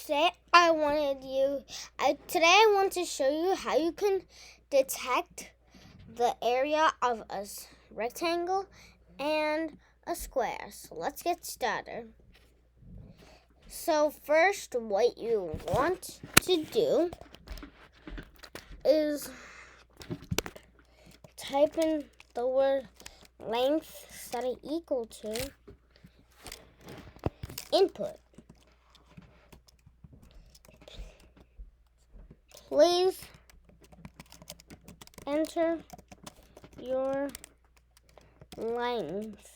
today I want to show you how you can detect the area of a rectangle and a square. So let's get started. So first, what you want to do is type in the word length set it equal to input. Please enter your length.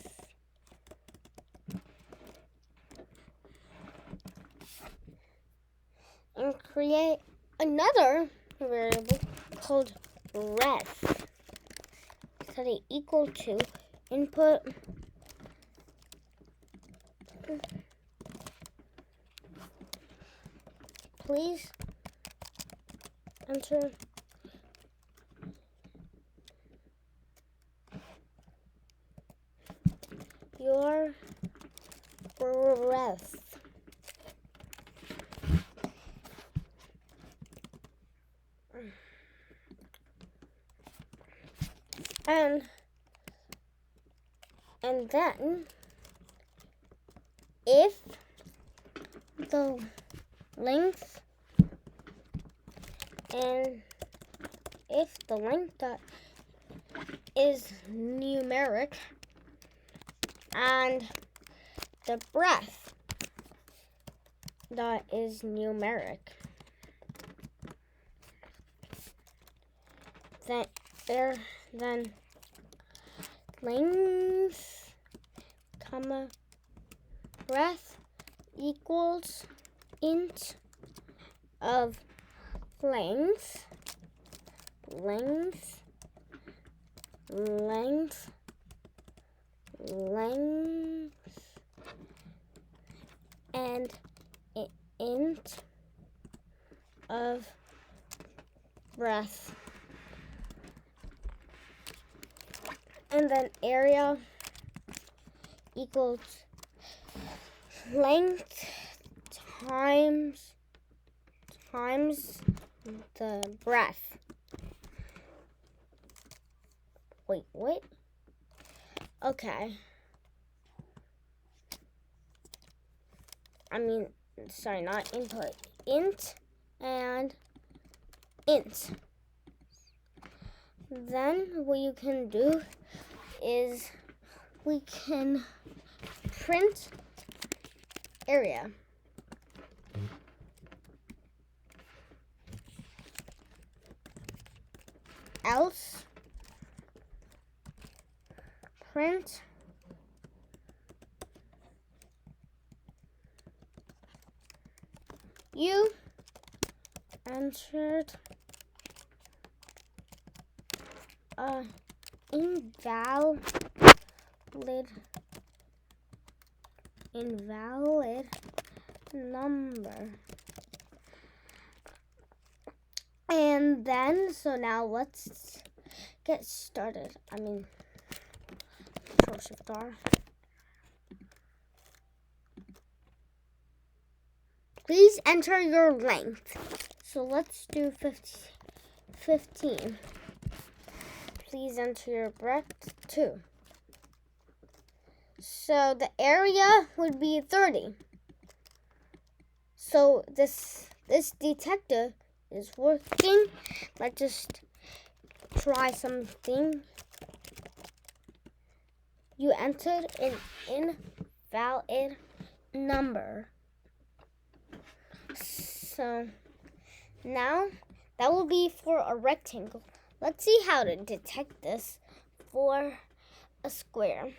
And create another variable called breadth. Set it equal to input please enter your breadth. And then if the length dot is numeric and the breadth dot is numeric, then length comma breadth equals int of length and int of breadth. And then area equals length times the breadth. Wait, what? Okay. Sorry, not input. Int and int. Then what you can do is we can print area. Else print you entered a invalid number. And then, so now let's get started. Control-Shift-R. Please enter your length. So let's do 15. Please enter your breadth too. So the area would be 30. So this detector is working. Let's just try something. You entered an invalid number. So now that will be for a rectangle. Let's see how to detect this for a square.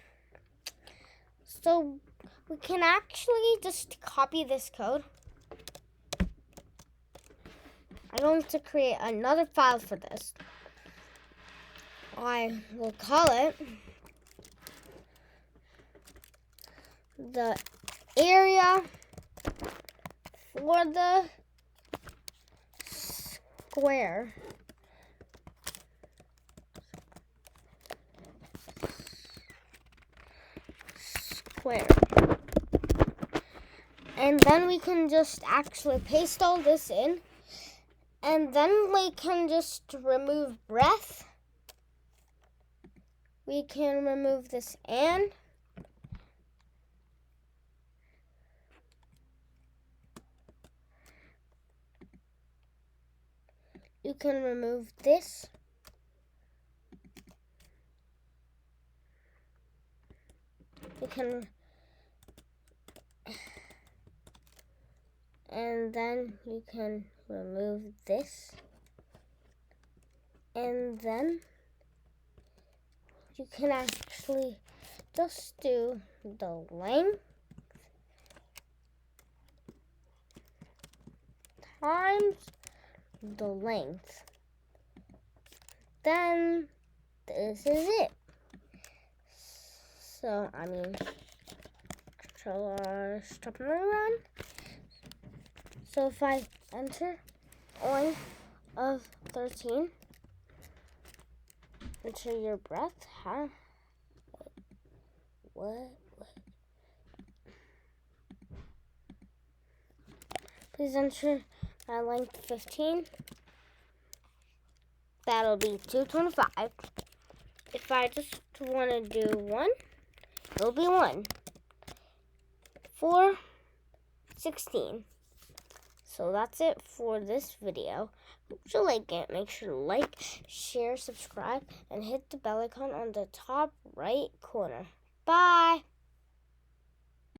So we can actually just copy this code. I'm going to create another file for this. I will call it the area for the square. And And then we can just actually paste all this in. And then we can just remove breath. We can remove this and. You can remove this. You can, and then you can remove this. And then you can actually just do the length times the length. Then this is it. So, Control stop and run. So if I enter on of 13, enter your breath, huh? What? Please enter my length 15. That'll be 225. If I just want to do 1, it'll be 1. 4, 16. So that's it for this video. If you like it, make sure to like, share, subscribe, and hit the bell icon on the top right corner. Bye!